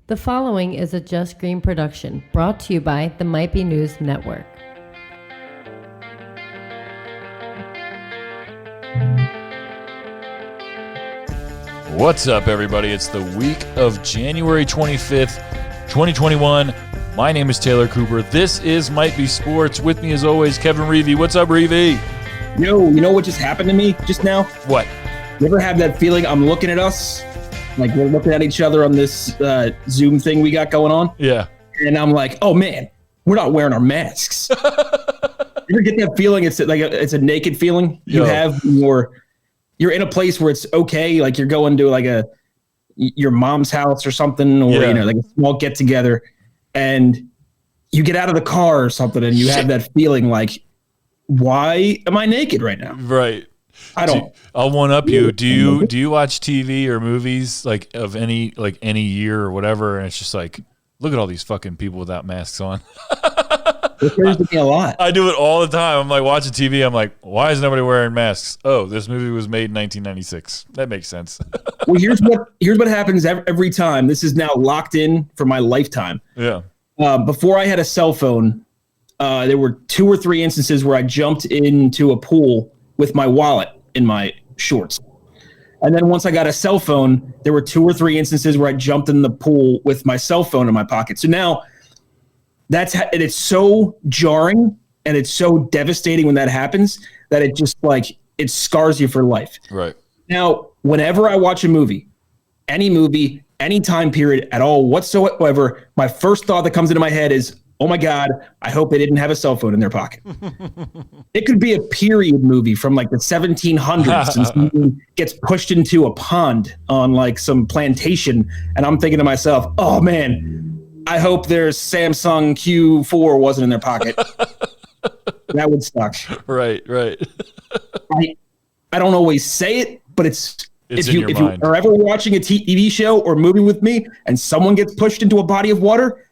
The following is a Just Green production brought to you by the Might Be News Network. What's up, everybody? It's the week of January 25th, 2021. My name is Taylor Cooper. This is Might Be Sports. With me, as always, Kevin Reevy. What's up, Reevy? Yo, you know what just happened to me just now? What? You ever have that feeling I'm looking at us? Like we're looking at each other on this Zoom thing we got going on? Yeah. And I'm like, oh, man, we're not wearing our masks. You ever get that feeling? It's like it's a naked feeling you have when you're in a place where it's okay, like you're going to like your mom's house or something, or like a small get together, and you get out of the car or something, and you have that feeling like, why am I naked right now? Right. I'll one up you. Do you watch TV or movies like of any year or whatever, and it's just like, look at all these fucking people without masks on. It occurs to me a lot. I do it all the time. I'm like watching TV. I'm like, why is nobody wearing masks? Oh, this movie was made in 1996. That makes sense. Well, here's what happens every time. This is now locked in for my lifetime. Yeah. Before I had a cell phone, there were 2 or 3 instances where I jumped into a pool with my wallet in my shorts. And then once I got a cell phone, there were 2 or 3 instances where I jumped in the pool with my cell phone in my pocket. So now it's so jarring and it's so devastating when that happens that it just it scars you for life. Right. Now, whenever I watch a movie, any time period at all whatsoever, my first thought that comes into my head is, oh my God, I hope they didn't have a cell phone in their pocket. It could be a period movie from like the 1700s and someone gets pushed into a pond on like some plantation. And I'm thinking to myself, oh man, I hope their Samsung Q4 wasn't in their pocket. That would suck. Right. I don't always say it, but if you are ever watching a TV show or movie with me and someone gets pushed into a body of water,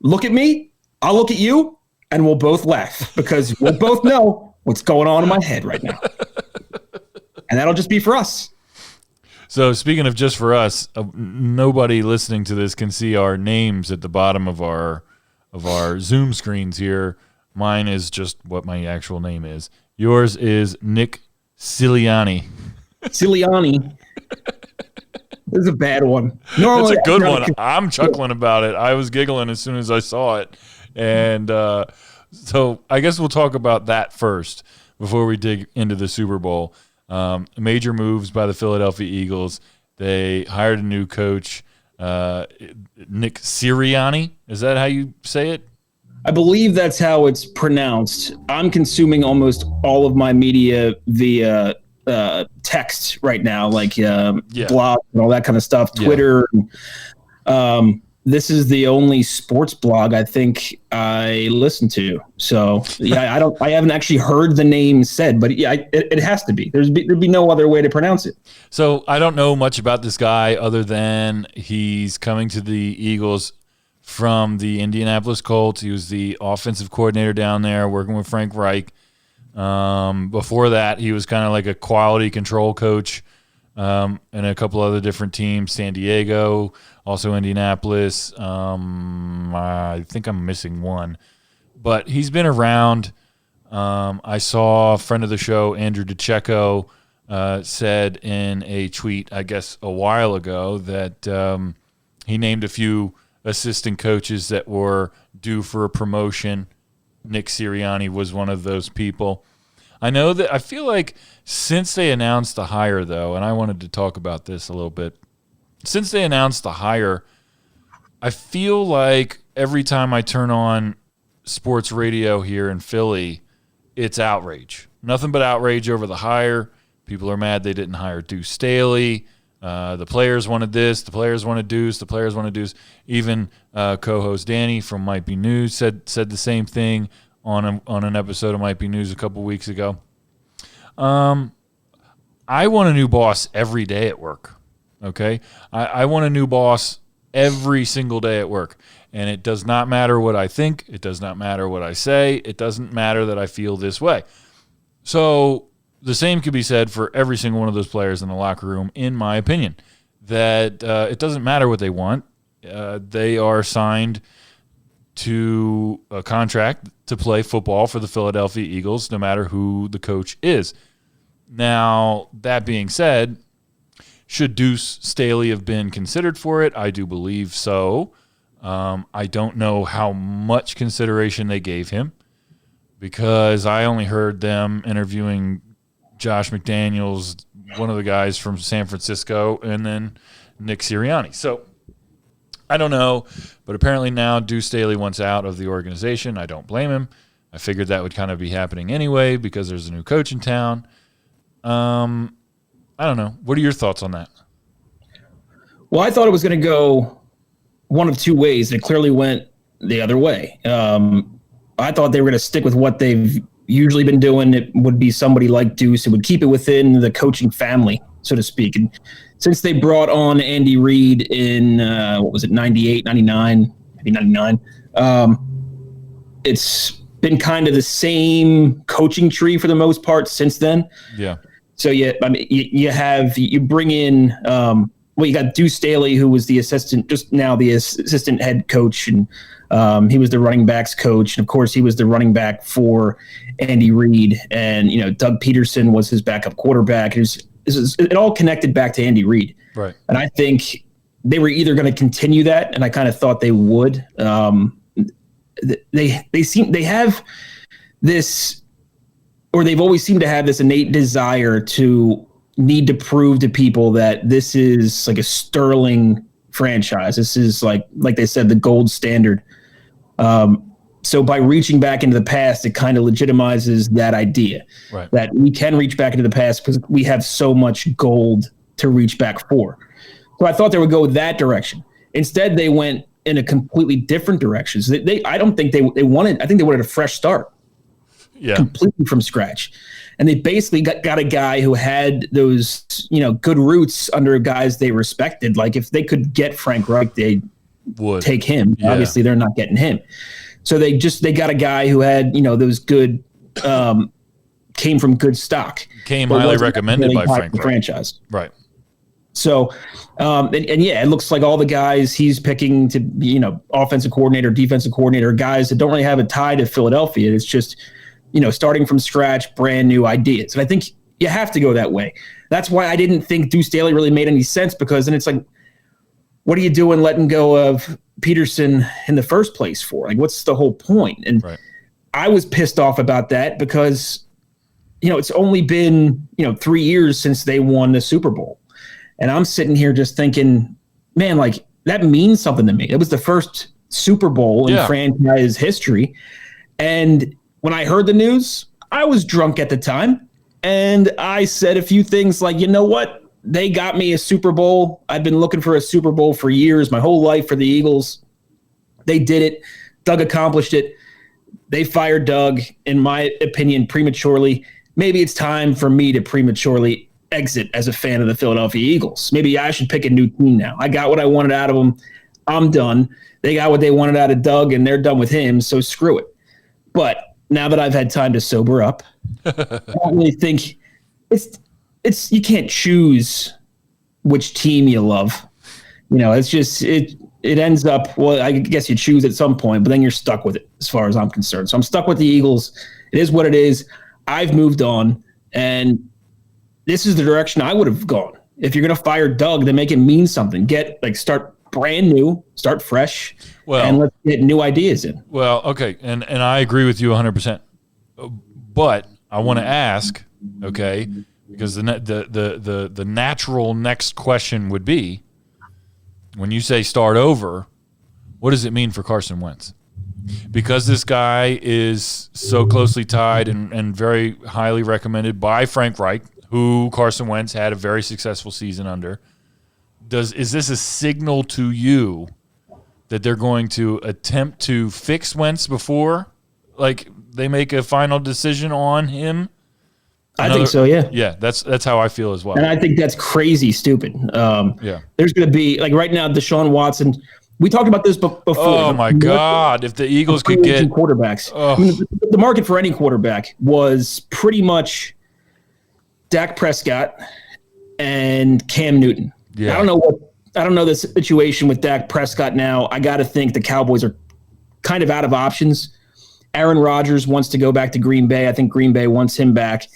look at me, I'll look at you, and we'll both laugh because we'll both know what's going on in my head right now. And that'll just be for us. So speaking of just for us, nobody listening to this can see our names at the bottom of our Zoom screens here. Mine is just what my actual name is. Yours is Nick Siliani. Siliani. This is a bad one. Normally, it's a good one. I'm chuckling about it. I was giggling as soon as I saw it. And so I guess we'll talk about that first before we dig into the Super Bowl. Major moves by the Philadelphia Eagles. They hired a new coach, Nick Sirianni. Is that how you say it? I believe that's how it's pronounced. I'm consuming almost all of my media via text right now, like blogs and all that kind of stuff, Twitter. This is the only sports blog I think I listen to. So I haven't actually heard the name said, but it has to be. There'd be no other way to pronounce it. So I don't know much about this guy other than he's coming to the Eagles from the Indianapolis Colts. He was the offensive coordinator down there, working with Frank Reich. Before that, he was kind of like a quality control coach and a couple other different teams, San Diego, also Indianapolis. I think I'm missing one. But he's been around. I saw a friend of the show, Andrew DiCecco, said in a tweet, I guess a while ago, that he named a few assistant coaches that were due for a promotion. Nick Sirianni was one of those people. I feel like since they announced the hire, though, and I wanted to talk about this a little bit. Since they announced the hire, I feel like every time I turn on sports radio here in Philly, it's outrage. Nothing but outrage over the hire. People are mad they didn't hire Deuce Staley. The players wanted this. The players wanted Deuce. The players wanted Deuce. Even co-host Danny from Might Be News said the same thing on an episode of Might Be News a couple weeks ago. I want a new boss every day at work. Okay, I want a new boss every single day at work, and it does not matter what I think. It does not matter what I say. It doesn't matter that I feel this way. So the same could be said for every single one of those players in the locker room, in my opinion, that it doesn't matter what they want. they are signed to a contract to play football for the Philadelphia Eagles, no matter who the coach is. Now, that being said, should Deuce Staley have been considered for it? I do believe so. I don't know how much consideration they gave him because I only heard them interviewing Josh McDaniels, one of the guys from San Francisco, and then Nick Sirianni. So I don't know, but apparently now Deuce Staley wants out of the organization. I don't blame him. I figured that would kind of be happening anyway because there's a new coach in town. I don't know. What are your thoughts on that? Well, I thought it was going to go one of two ways. It clearly went the other way. I thought they were going to stick with what they've usually been doing. It would be somebody like Deuce. It would keep it within the coaching family, so to speak. And since they brought on Andy Reid in, 98, 99, maybe 99, it's been kind of the same coaching tree for the most part since then. Yeah. So you bring in, you got Deuce Staley, who was the assistant head coach, and he was the running backs coach, and of course he was the running back for Andy Reid, and Doug Peterson was his backup quarterback. It all connected back to Andy Reid, right? And I think they were either going to continue that, and I kind of thought they would. They have this, or they've always seemed to have this innate desire to need to prove to people that this is like a sterling franchise. This is like they said, the gold standard. So by reaching back into the past, it kind of legitimizes that idea, right, that we can reach back into the past because we have so much gold to reach back for. So I thought they would go that direction. Instead, they went in a completely different direction. So I don't think they wanted. I think they wanted a fresh start, completely from scratch. And they basically got a guy who had those, good roots under guys they respected. Like if they could get Frank Reich, they would take him. Yeah. Obviously, they're not getting him. So they got a guy who had, those good, came from good stock. Came highly recommended by Frank Reich. Franchise. Right. So, it looks like all the guys he's picking to be, offensive coordinator, defensive coordinator, guys that don't really have a tie to Philadelphia. It's just, starting from scratch, brand new ideas. And I think you have to go that way. That's why I didn't think Deuce Staley really made any sense, because then it's like, what are you doing letting go of Peterson in the first place for? Like, what's the whole point? And right. I was pissed off about that because, it's only been, 3 years since they won the Super Bowl. And I'm sitting here just thinking, man, like that means something to me. It was the first Super Bowl in franchise history. And when I heard the news, I was drunk at the time. And I said a few things like, you know what? They got me a Super Bowl. I've been looking for a Super Bowl for years, my whole life, for the Eagles. They did it. Doug accomplished it. They fired Doug, in my opinion, prematurely. Maybe it's time for me to prematurely exit as a fan of the Philadelphia Eagles. Maybe I should pick a new team now. I got what I wanted out of them. I'm done. They got what they wanted out of Doug, and they're done with him, so screw it. But now that I've had time to sober up, I don't really think it's you can't choose which team you love. It's just it ends up, well, I guess you choose at some point, but then you're stuck with it as far as I'm concerned. So I'm stuck with the Eagles. It is what it is. I've moved on, and this is the direction I would have gone. If you're going to fire Doug, then make it mean something. Start brand new, start fresh, and let's get new ideas in. Well, okay, and I agree with you 100%. But I want to ask, okay, because the natural next question would be, when you say start over, what does it mean for Carson Wentz? Because this guy is so closely tied and very highly recommended by Frank Reich, who Carson Wentz had a very successful season under. Is this a signal to you that they're going to attempt to fix Wentz before, like, they make a final decision on him? I think so, yeah. Yeah, that's how I feel as well. And I think that's crazy stupid. There's going to be, like right now, Deshaun Watson. We talked about this before. Oh, my God. If the Eagles could get quarterbacks. I mean, the market for any quarterback was pretty much Dak Prescott and Cam Newton. Yeah. I don't know what I don't know the situation with Dak Prescott now. I got to think the Cowboys are kind of out of options. Aaron Rodgers wants to go back to Green Bay. I think Green Bay wants him back.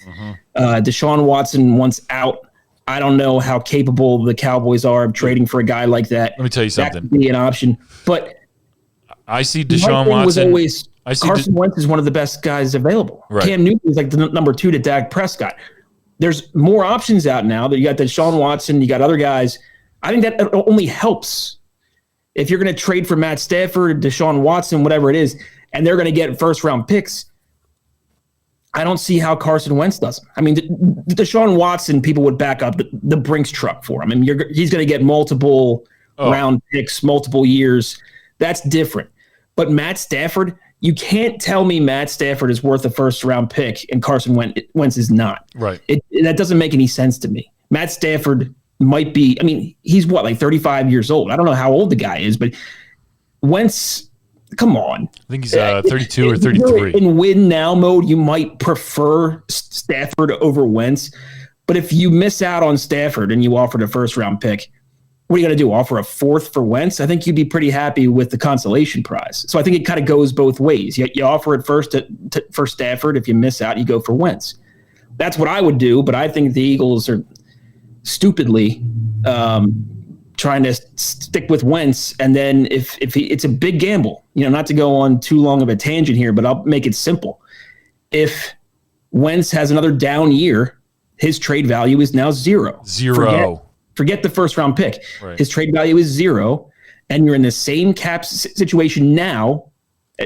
Deshaun Watson wants out. I don't know how capable the Cowboys are of trading for a guy like that. Let me tell you something. That could be an option. But I see my Deshaun thing was Watson. always Carson Wentz is one of the best guys available. Right. Cam Newton is like the number 2 to Dak Prescott. There's more options out now. That you got Deshaun Watson, you got other guys. I think that only helps. If you're going to trade for Matt Stafford, Deshaun Watson, whatever it is, and they're going to get first-round picks, I don't see how Carson Wentz doesn't. I mean, Deshaun Watson, people would back up the Brinks truck for him. I mean, he's going to get multiple round picks, multiple years. That's different. But Matt Stafford, you can't tell me Matt Stafford is worth a first-round pick and Carson Wentz is not. Right. That doesn't make any sense to me. Matt Stafford might be, I mean, he's what, like 35 years old? I don't know how old the guy is, but Wentz, come on. I think he's 32 or 33. In win now mode, you might prefer Stafford over Wentz. But if you miss out on Stafford and you offered a first-round pick, what are you going to do? Offer a fourth for Wentz? I think you'd be pretty happy with the consolation prize. So I think it kind of goes both ways. You offer it first for Stafford. If you miss out, you go for Wentz. That's what I would do, but I think the Eagles are stupidly trying to stick with Wentz. And then if it's a big gamble, not to go on too long of a tangent here, but I'll make it simple. If Wentz has another down year, his trade value is now zero. Forget the first round pick. Right. His trade value is zero, and you're in the same cap situation now,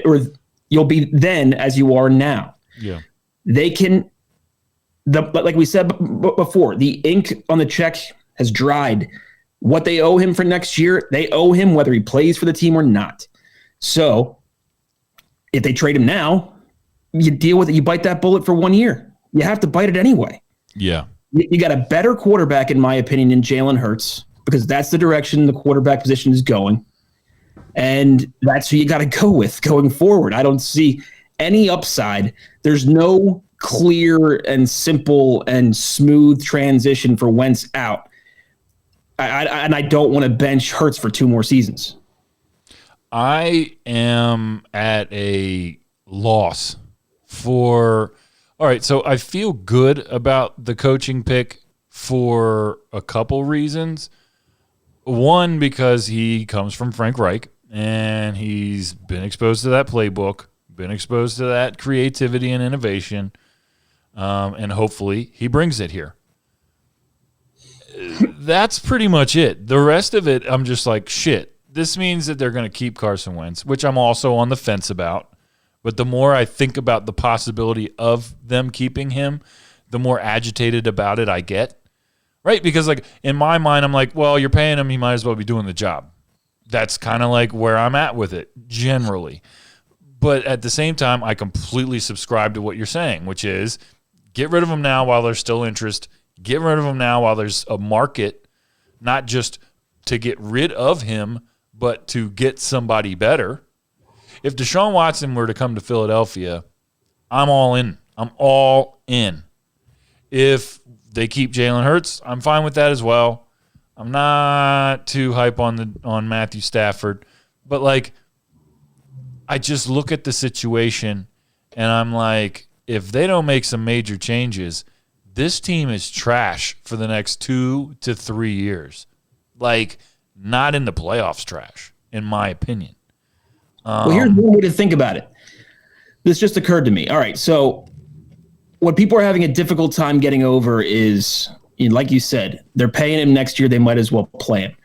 or you'll be then as you are now. Yeah. They can, like we said before, the ink on the check has dried. What they owe him for next year, they owe him whether he plays for the team or not. So if they trade him now, you deal with it. You bite that bullet for 1 year. You have to bite it anyway. Yeah. You got a better quarterback, in my opinion, in Jalen Hurts, because that's the direction the quarterback position is going. And that's who you got to go with going forward. I don't see any upside. There's no clear and simple and smooth transition for Wentz out. And I don't want to bench Hurts for 2 more seasons. I am at a loss for... All right, so I feel good about the coaching pick for a couple reasons. One, because he comes from Frank Reich, and he's been exposed to that playbook, been exposed to that creativity and innovation, and hopefully he brings it here. That's pretty much it. The rest of it, I'm just like, shit. This means that they're going to keep Carson Wentz, which I'm also on the fence about. But the more I think about the possibility of them keeping him, the more agitated about it I get. Right? Because, like, in my mind, I'm like, well, you're paying him, he might as well be doing the job. That's kind of like where I'm at with it, generally. But at the same time, I completely subscribe to what you're saying, which is get rid of him now while there's still interest. Get rid of him now while there's a market, not just to get rid of him, but to get somebody better. If Deshaun Watson were to come to Philadelphia, I'm all in. I'm all in. If they keep Jalen Hurts, I'm fine with that as well. I'm not too hype on Matthew Stafford. But, like, I just look at the situation, and I'm like, if they don't make some major changes, this team is trash for the next 2 to 3 years. Like, not in the playoffs trash, in my opinion. Well, here's one way to think about it. This just occurred to me. All right, so what people are having a difficult time getting over is, like you said, they're paying him next year. They might as well play him.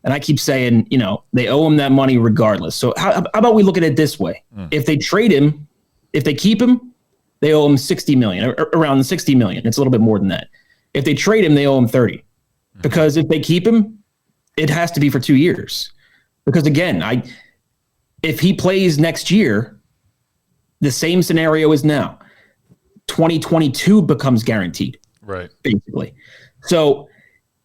And I keep saying, they owe him that money regardless. So how about we look at it this way? If they trade him, if they keep him, they owe him $60 million, around $60 million. It's a little bit more than that. If they trade him, they owe him 30. Because if they keep him, it has to be for 2 years. Because again, if he plays next year, the same scenario is now. 2022 becomes guaranteed. Right. Basically. So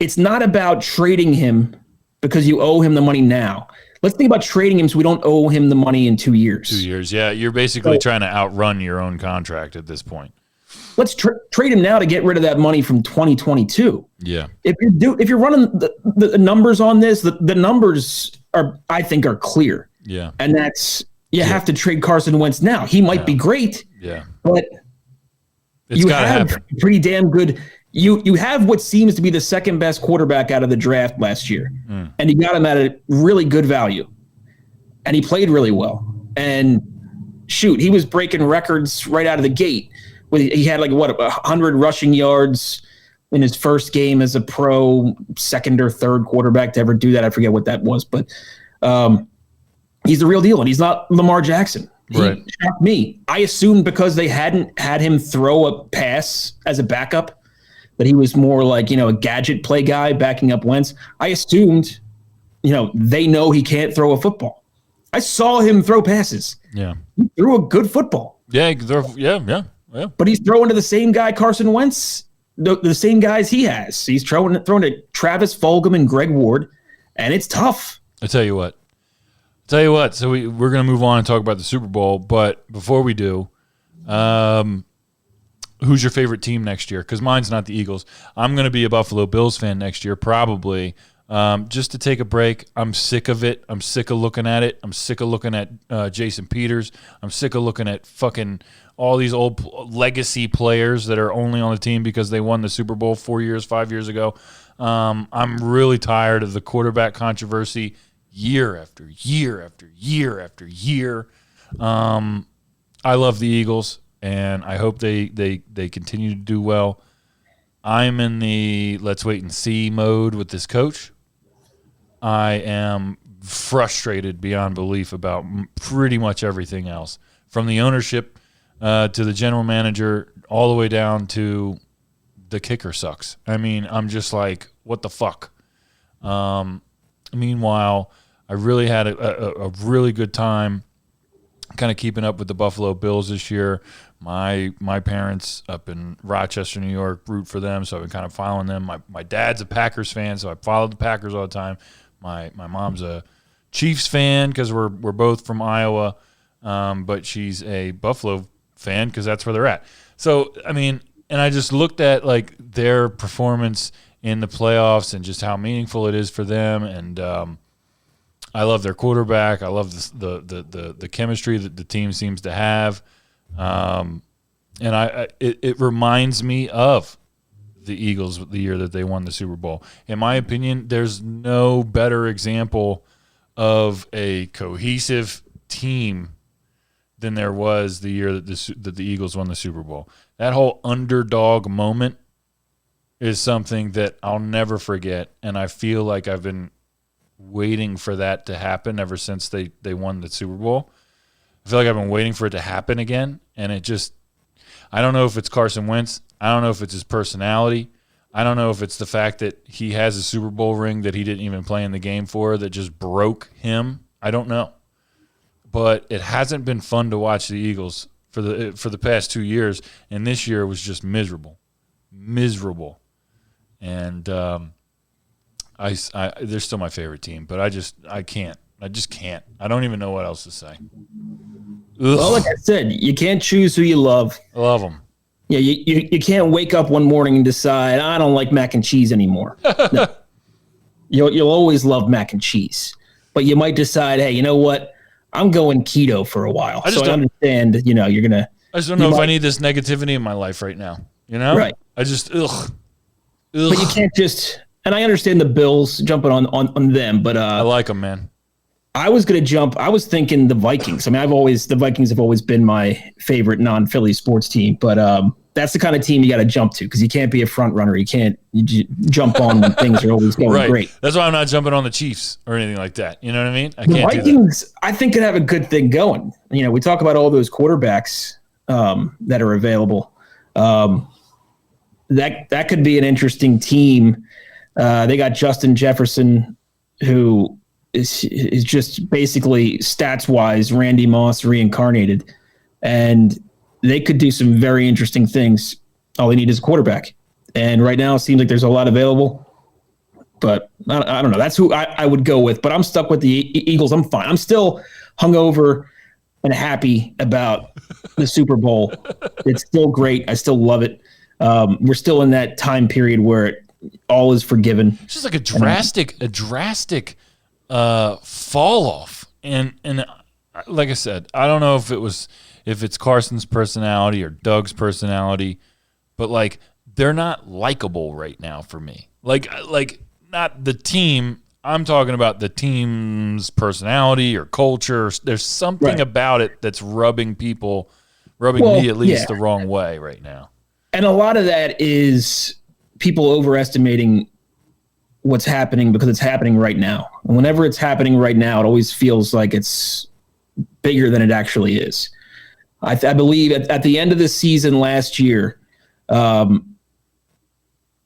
it's not about trading him because you owe him the money now. Let's think about trading him so we don't owe him the money in 2 years. 2 years, yeah. You're basically trying to outrun your own contract at this point. let's trade him now to get rid of that money from 2022. Yeah. If you're running the numbers on this, the numbers I think are clear. Yeah. And that's you have to trade Carson Wentz now. He might be great. Yeah. But it's got to happen. Pretty damn good. You have what seems to be the second best quarterback out of the draft last year, and you got him at a really good value, and he played really well. And shoot, he was breaking records right out of the gate. He had 100 rushing yards in his first game as a pro, second or third quarterback to ever do that. I forget what that was, but he's the real deal, and he's not Lamar Jackson. He shocked me. I assumed because they hadn't had him throw a pass as a backup that he was more like, a gadget play guy backing up Wentz. I assumed, they know he can't throw a football. I saw him throw passes. Yeah. He threw a good football. Yeah. Yeah. But he's throwing to the same guy, Carson Wentz, the same guys he has. He's throwing to Travis Fulgham and Greg Ward, and it's tough. I tell you what. So we're going to move on and talk about the Super Bowl. But before we do, who's your favorite team next year? Because mine's not the Eagles. I'm going to be a Buffalo Bills fan next year, probably. Just to take a break. I'm sick of it. I'm sick of looking at it. I'm sick of looking at Jason Peters. I'm sick of looking at fucking all these old legacy players that are only on the team because they won the Super Bowl 5 years ago. I'm really tired of the quarterback controversy year after year after year after year. I love the Eagles, and I hope they continue to do well. I'm in the let's wait and see mode with this coach. I am frustrated beyond belief about pretty much everything else, from the ownership to the general manager, all the way down to the kicker sucks. I mean, I'm just like, what the fuck? Meanwhile, I really had a really good time kind of keeping up with the Buffalo Bills this year. My parents up in Rochester, New York, root for them, so I've been kind of following them. My dad's a Packers fan, so I followed the Packers all the time. My mom's a Chiefs fan because we're both from Iowa, but she's a Buffalo fan because that's where they're at. So, I mean, and I just looked at like their performance in the playoffs and just how meaningful it is for them, and I love their quarterback. I love the chemistry that the team seems to have. And it reminds me of the Eagles the year that they won the Super Bowl. In my opinion, there's no better example of a cohesive team than there was the year that the Eagles won the Super Bowl. That whole underdog moment is something that I'll never forget, and I feel like I've been waiting for that to happen ever since they won the Super Bowl. I feel like I've been waiting for it to happen again, and it just – I don't know if it's Carson Wentz. I don't know if it's his personality. I don't know if it's the fact that he has a Super Bowl ring that he didn't even play in the game for that just broke him. I don't know. But it hasn't been fun to watch the Eagles for the past 2 years, and this year was just miserable. And they're still my favorite team, but I just can't. I don't even know what else to say. Well, like I said, you can't choose who you love. I love them. Yeah, you can't wake up one morning and decide, I don't like mac and cheese anymore. No. You'll always love mac and cheese. But you might decide, hey, you know what? I'm going keto for a while. I understand, you're going to. I just don't know if I need this negativity in my life right now. Right. I just, ugh. But you can't just, and I understand the Bills jumping on them, but. I like them, man. I was thinking the Vikings. I mean, the Vikings have always been my favorite non-Philly sports team, but that's the kind of team you got to jump to because you can't be a front runner. You jump on when things are always going great. That's why I'm not jumping on the Chiefs or anything like that. You know what I mean? The Vikings, I think, could have a good thing going. We talk about all those quarterbacks that are available. That could be an interesting team. They got Justin Jefferson, who is just basically stats-wise Randy Moss reincarnated, and they could do some very interesting things. All they need is a quarterback, and right now it seems like there's a lot available. But I don't know. That's who I would go with. But I'm stuck with the Eagles. I'm fine. I'm still hungover and happy about the Super Bowl. It's still great. I still love it. We're still in that time period where all is forgiven. It's just like a drastic fall off. And like I said, I don't know if it's Carson's personality or Doug's personality, but like they're not likable right now for me. Like not the team. I'm talking about the team's personality or culture. There's something about it that's rubbing me at least the wrong way right now. And a lot of that is people overestimating what's happening because it's happening right now. And whenever it's happening right now, it always feels like it's bigger than it actually is. I believe at the end of the season last year,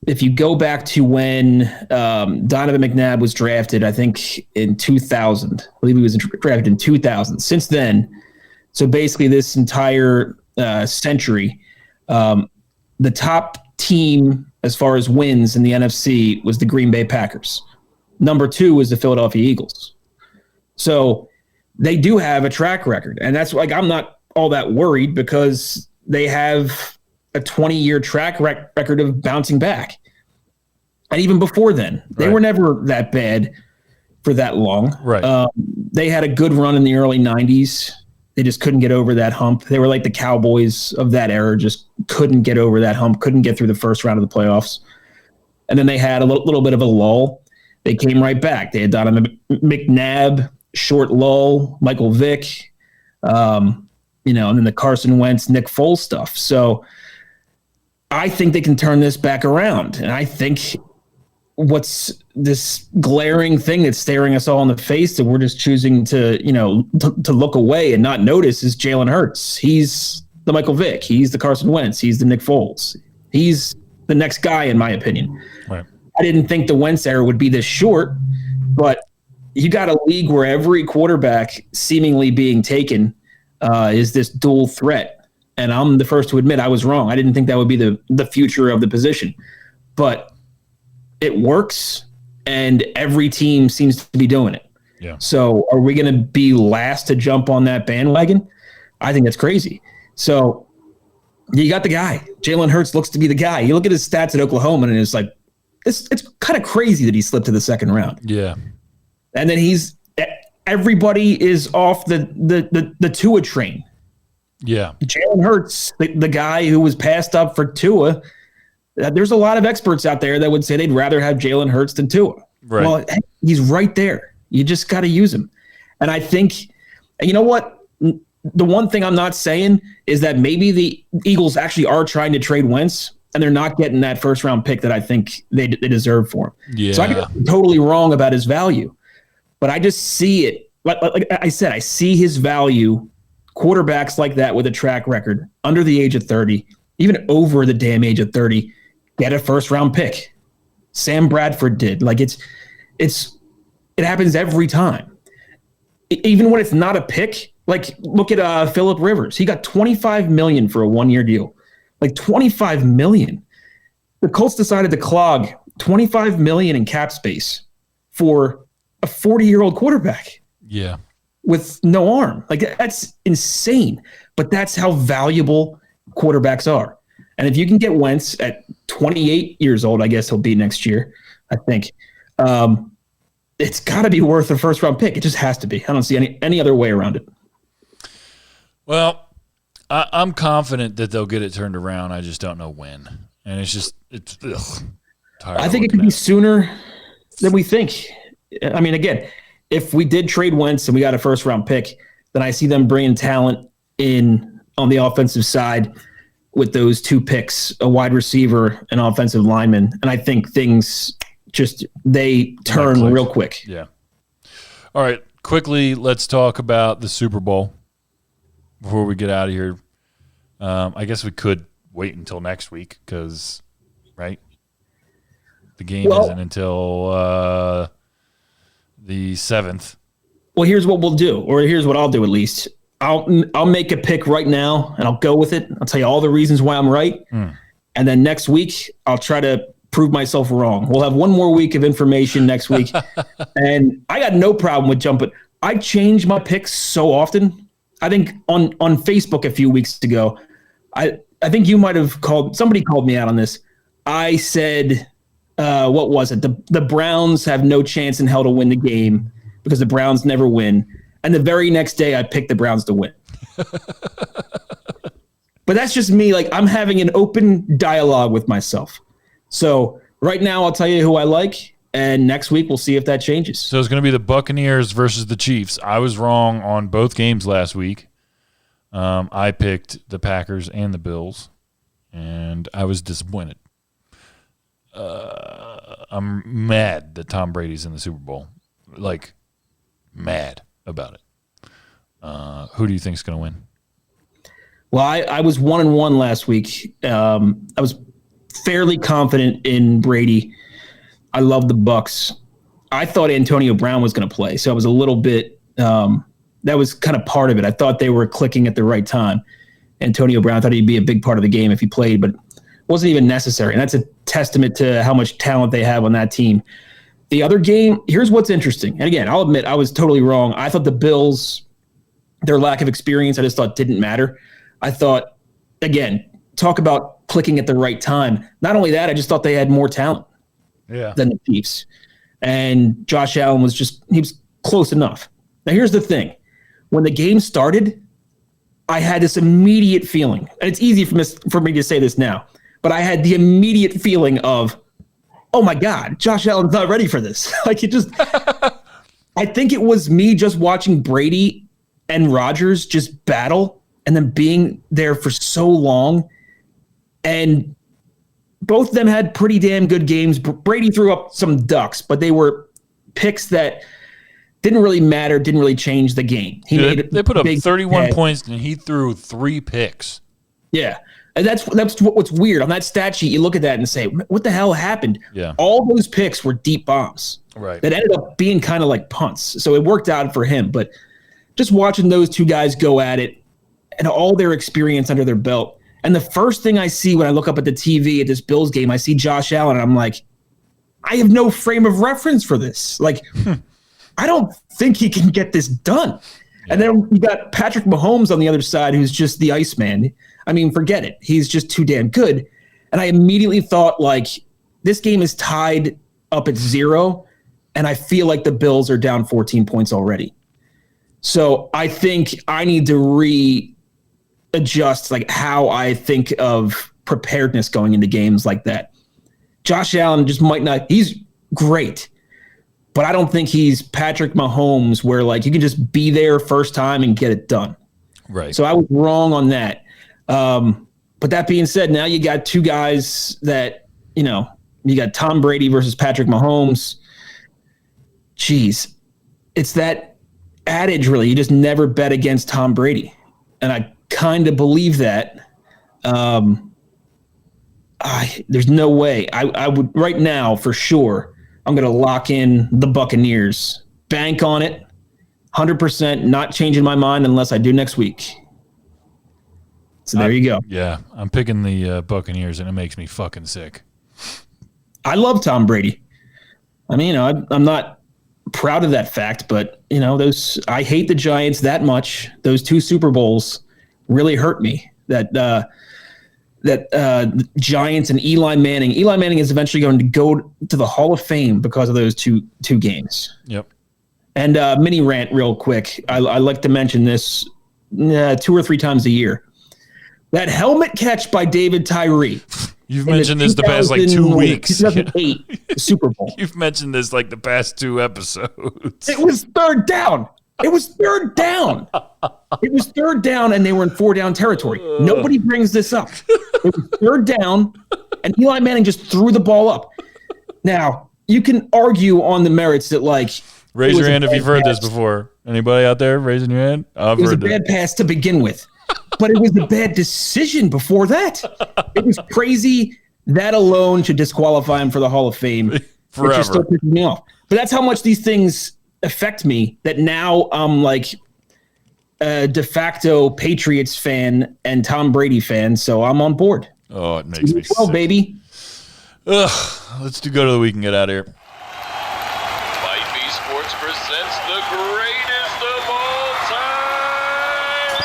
if you go back to when Donovan McNabb was drafted, I think in 2000, I believe he was drafted in 2000. Since then, so basically this entire century, the top team as far as wins in the NFC was the Green Bay Packers. Number 2 was the Philadelphia Eagles. So they do have a track record. And that's like, I'm not all that worried because they have a 20-year track record of bouncing back. And even before then, they were never that bad for that long. Right. They had a good run in the early 90s. They just couldn't get over that hump. They were like the Cowboys of that era, just couldn't get over that hump, couldn't get through the first round of the playoffs. And then they had a little bit of a lull. They came right back. They had Donovan McNabb, short lull, Michael Vick, and then the Carson Wentz, Nick Foles stuff. So I think they can turn this back around. And I think what's this glaring thing that's staring us all in the face that we're just choosing to look away and not notice is Jalen Hurts. He's the Michael Vick. He's the Carson Wentz. He's the Nick Foles. He's the next guy, in my opinion. Right. I didn't think the Wentz era would be this short, but you got a league where every quarterback seemingly being taken is this dual threat. And I'm the first to admit I was wrong. I didn't think that would be the future of the position. But it works, and every team seems to be doing it. Yeah. So are we going to be last to jump on that bandwagon? I think that's crazy. So you got the guy. Jalen Hurts looks to be the guy. You look at his stats at Oklahoma, and it's like, it's kind of crazy that he slipped to the second round. Yeah. And then everybody is off the Tua train. Yeah. Jalen Hurts, the guy who was passed up for Tua, there's a lot of experts out there that would say they'd rather have Jalen Hurts than Tua. Right. Well, he's right there. You just got to use him. And I think, you know what? The one thing I'm not saying is that maybe the Eagles actually are trying to trade Wentz, and they're not getting that first-round pick that I think they deserve for him. Yeah. So I could be totally wrong about his value. But I just see it. Like I said, I see his value. Quarterbacks like that with a track record under the age of 30, even over the damn age of 30, get a first-round pick. Sam Bradford did. Like it happens every time. Even when it's not a pick, like look at Phillip Rivers. He got $25 million for a one-year deal. Like $25 million. The Colts decided to clog $25 million in cap space for a 40-year-old quarterback. Yeah. With no arm. Like that's insane. But that's how valuable quarterbacks are. And if you can get Wentz at 28 years old, I guess he'll be next year, I think. It's got to be worth a first-round pick. It just has to be. I don't see any other way around it. Well, I'm confident that they'll get it turned around. I just don't know when. And it's tired. I think it could be sooner than we think. I mean, again, if we did trade Wentz and we got a first-round pick, then I see them bringing talent in on the offensive side with those two picks, a wide receiver, an offensive lineman. And I think things they turn real quick. Yeah. All right. Quickly, let's talk about the Super Bowl before we get out of here. I guess we could wait until next week because, right? The game isn't until the 7th. Well, here's what we'll do, or here's what I'll do at least. I'll make a pick right now, and I'll go with it. I'll tell you all the reasons why I'm right. And then next week, I'll try to prove myself wrong. We'll have one more week of information next week. And I got no problem with jumping. I change my picks so often. I think on Facebook a few weeks ago, I think you might have somebody called me out on this. I said, what was it? The Browns have no chance in hell to win the game because the Browns never win. And the very next day I picked the Browns to win. But that's just me. Like, I'm having an open dialogue with myself. So right now I'll tell you who I like, and next week we'll see if that changes. So it's going to be the Buccaneers versus the Chiefs. I was wrong on both games last week. I picked the Packers and the Bills, and I was disappointed. I'm mad that Tom Brady's in the Super Bowl. Like, mad about it. Who do you think is going to win? Well, I was 1-1 last week. I was fairly confident in Brady. I love the Bucs. I thought Antonio Brown was going to play, so I was a little bit. That was kind of part of it. I thought they were clicking at the right time. Antonio Brown, thought he'd be a big part of the game if he played, but it wasn't even necessary. And that's a testament to how much talent they have on that team. The other game, here's what's interesting. And again, I'll admit I was totally wrong. I thought the Bills, their lack of experience, I just thought didn't matter. I thought, again, talk about clicking at the right time. Not only that, I just thought they had more talent than the Chiefs. And Josh Allen he was close enough. Now, here's the thing. When the game started, I had this immediate feeling, and it's easy for me to say this now, but I had the immediate feeling of, oh my God, Josh Allen's not ready for this. Like, it just, I think it was me just watching Brady and Rodgers just battle and then being there for so long. And both of them had pretty damn good games. Brady threw up some ducks, but they were picks that didn't really matter, didn't really change the game. They put up 31 points, and he threw 3 picks. Yeah. And that's what's weird. On that stat sheet, you look at that and say, what the hell happened? Yeah. All those picks were deep bombs. Right. That ended up being kind of like punts. So it worked out for him. But just watching those two guys go at it and all their experience under their belt. And the first thing I see when I look up at the TV at this Bills game, I see Josh Allen, and I'm like, I have no frame of reference for this. Like, I don't think he can get this done. Yeah. And then you got Patrick Mahomes on the other side, who's just the Iceman. I mean, forget it. He's just too damn good. And I immediately thought, like, this game is tied up at 0, and I feel like the Bills are down 14 points already. So I think I need to readjust, like, how I think of preparedness going into games like that. Josh Allen just might not – he's great. But I don't think he's Patrick Mahomes where, like, you can just be there first time and get it done. Right. So I was wrong on that. But that being said, now you got two guys that, you got Tom Brady versus Patrick Mahomes. Jeez. It's that adage, really. You just never bet against Tom Brady. And I kind of believe that. There's no way. I would right now, for sure, I'm going to lock in the Buccaneers. Bank on it. 100%, not changing my mind unless I do next week. So there you go. Yeah, I'm picking the Buccaneers, and it makes me fucking sick. I love Tom Brady. I mean, I'm not proud of that fact, but, I hate the Giants that much. Those 2 Super Bowls really hurt me. That Giants and Eli Manning. Eli Manning is eventually going to go to the Hall of Fame because of those two games. Yep. And mini rant real quick. I like to mention this 2 or 3 times a year. That helmet catch by David Tyree. You've mentioned this the past 2 weeks. 2008 Super Bowl. You've mentioned this the past 2 episodes. It was third down. It was third down. And they were in 4-down territory. Nobody brings this up. It was third down, and Eli Manning just threw the ball up. Now, you can argue on the merits that, raise your hand if you've heard this before. Anybody out there raising your hand? It was a bad pass to begin with, but it was a bad decision before that. It was crazy. That alone should disqualify him for the Hall of Fame. Forever. Which still pisses me off. But that's how much these things affect me, that now I'm like a de facto Patriots fan and Tom Brady fan, so I'm on board. Oh, it makes me sick. Baby. Let's go to the week and get out of here. Might Be Sports presents the greatest of all time.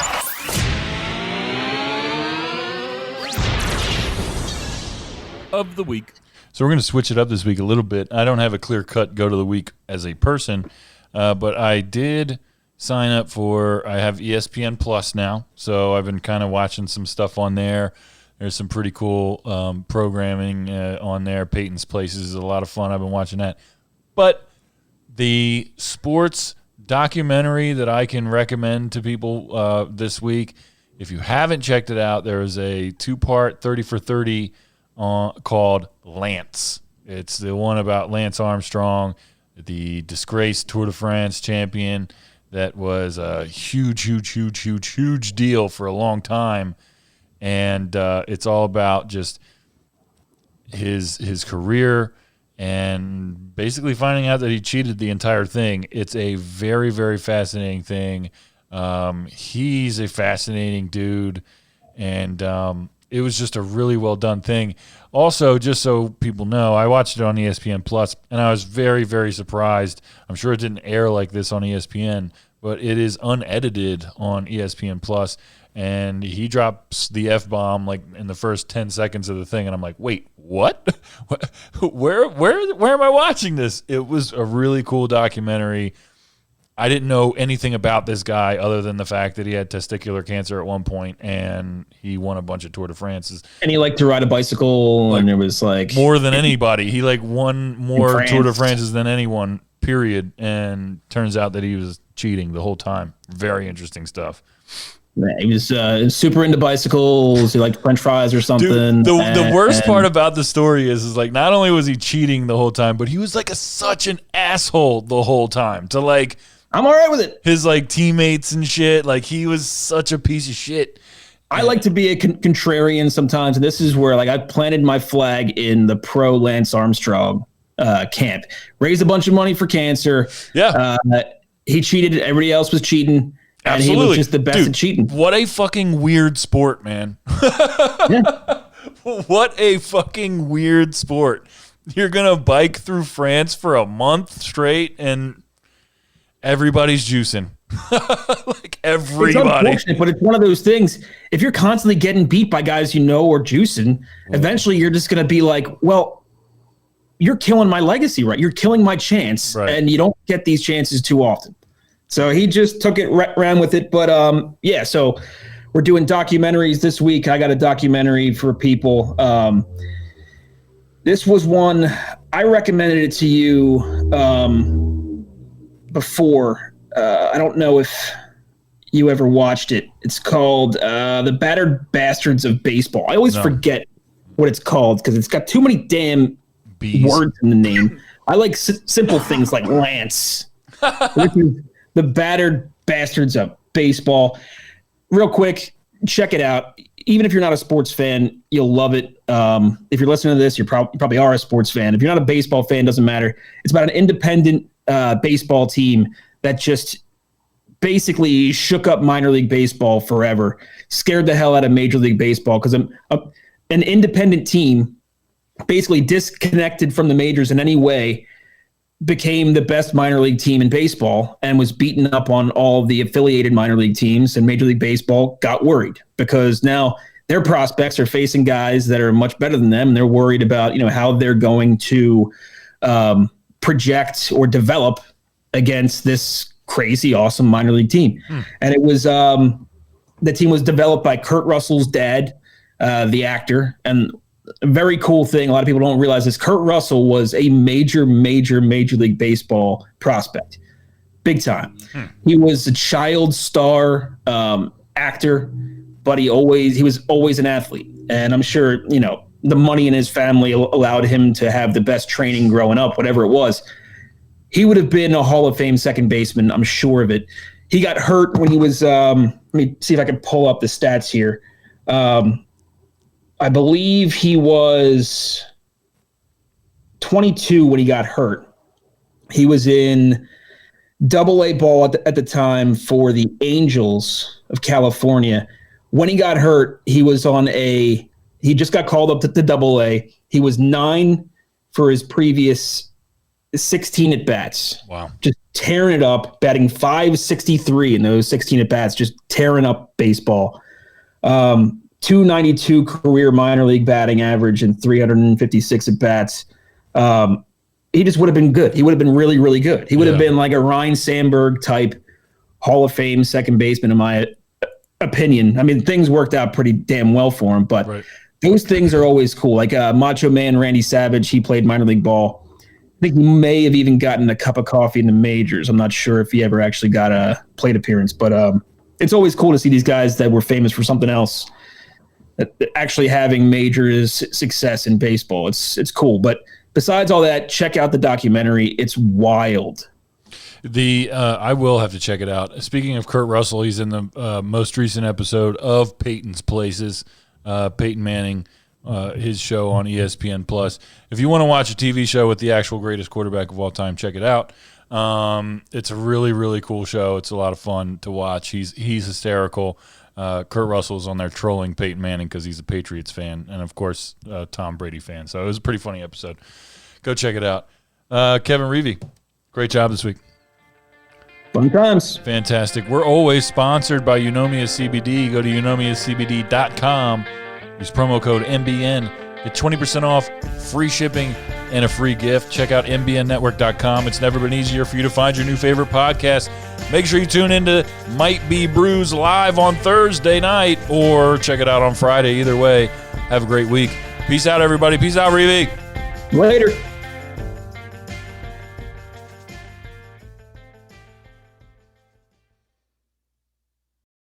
of the week. So we're going to switch it up this week a little bit. I don't have a clear-cut go to the week as a person, but I did sign up for, I have ESPN Plus now, so I've been kind of watching some stuff on there. There's some pretty cool programming on there. Peyton's Places is a lot of fun. I've been watching that. But the sports documentary that I can recommend to people this week, if you haven't checked it out, there is a 2-part 30 for 30 called Lance. It's the one about Lance Armstrong, the disgraced Tour de France champion that was a huge deal for a long time. And it's all about just his career and basically finding out that he cheated the entire thing. It's a very, very fascinating thing. He's a fascinating dude, and it was just a really well done thing. Also, just so people know, I watched it on ESPN Plus, and I was very, very surprised. I'm sure it didn't air like this on ESPN, but it is unedited on ESPN Plus, and he drops the F-bomb like in the first 10 seconds of the thing, and I'm like, wait, what? Where am I watching this? It was a really cool documentary. I didn't know anything about this guy other than the fact that he had testicular cancer at one point and he won a bunch of Tour de France's. And he liked to ride a bicycle, and there was like more than anybody. He like won more Tour de France's than anyone, period. And turns out that he was cheating the whole time. Very interesting stuff. He was super into bicycles. He liked French fries or something. Dude, the worst part about the story is like not only was he cheating the whole time, but he was like such an asshole the whole time to like. I'm all right with it. His like teammates and shit. Like he was such a piece of shit. I like to be a contrarian sometimes, and this is where like I planted my flag in the pro Lance Armstrong camp. Raised a bunch of money for cancer. Yeah. He cheated. Everybody else was cheating. And Absolutely. he was just the best at cheating. What a fucking weird sport, man. Yeah. What a fucking weird sport. You're going to bike through France for a month straight and everybody's juicing. Like everybody. It's unfortunate, but it's one of those things. If you're constantly getting beat by guys you know or juicing, eventually you're just going to be like, well, you're killing my legacy, right? You're killing my chance. Right. And you don't get these chances too often. So he just took it, ran with it. But yeah, so we're doing documentaries this week. I got a documentary for people. This was one, I recommended it to you before. I don't know if you ever watched it. It's called The Battered Bastards of Baseball. I always forget what it's called because it's got too many damn words in the name. I like simple things like Lance. Which is The Battered Bastards of Baseball. Real quick, check it out. Even if you're not a sports fan, you'll love it. If you're listening to this, you probably are a sports fan. If you're not a baseball fan, doesn't matter. It's about an independent baseball team that just basically shook up minor league baseball forever, scared the hell out of Major League Baseball because an independent team basically disconnected from the majors in any way became the best minor league team in baseball and was beaten up on all of the affiliated minor league teams, and Major League Baseball got worried because now their prospects are facing guys that are much better than them, and they're worried about, how they're going to project or develop against this crazy, awesome minor league team. And it was the team was developed by Kurt Russell's dad, the actor, and a very cool thing, a lot of people don't realize this, Kurt Russell was a major League Baseball prospect. Big time. He was a child star actor, but he was always an athlete. And I'm sure, the money in his family allowed him to have the best training growing up, whatever it was. He would have been a Hall of Fame second baseman, I'm sure of it. He got hurt when he was, let me see if I can pull up the stats here. I believe he was 22 when he got hurt. He was in Double-A ball at the time for the Angels of California. When he got hurt, he just got called up to Double-A. He was 9 for his previous 16 at-bats. Wow. Just tearing it up, batting .563 in those 16 at-bats, just tearing up baseball. 292 career minor league batting average and 356 at bats. He just would have been good. He would have been really, really good. He would have been like a Ryan Sandberg type Hall of Fame second baseman, in my opinion. I mean, things worked out pretty damn well for him, but those things are always cool. Like Macho Man Randy Savage, he played minor league ball. I think he may have even gotten a cup of coffee in the majors. I'm not sure if he ever actually got a plate appearance, but it's always cool to see these guys that were famous for something else actually having major success in baseball. It's cool. But besides all that, check out the documentary. It's wild. I will have to check it out. Speaking of Kurt Russell, he's in the most recent episode of Peyton's Places. Peyton Manning, his show on ESPN Plus. If you want to watch a TV show with the actual greatest quarterback of all time, check it out. It's a really, really cool show. It's a lot of fun to watch. He's hysterical. Kurt Russell's on there trolling Peyton Manning because he's a Patriots fan and, of course, Tom Brady fan. So it was a pretty funny episode. Go check it out. Kevin Reavy, great job this week. Fun times. Fantastic. We're always sponsored by Eunomia CBD. Go to eunomiacbd.com. Use promo code MBN. Get 20% off, free shipping, and a free gift. Check out mbnnetwork.com. It's never been easier for you to find your new favorite podcast. Make sure you tune into Might Be Brews live on Thursday night or check it out on Friday. Either way, have a great week. Peace out, everybody. Peace out, Reavy. Later.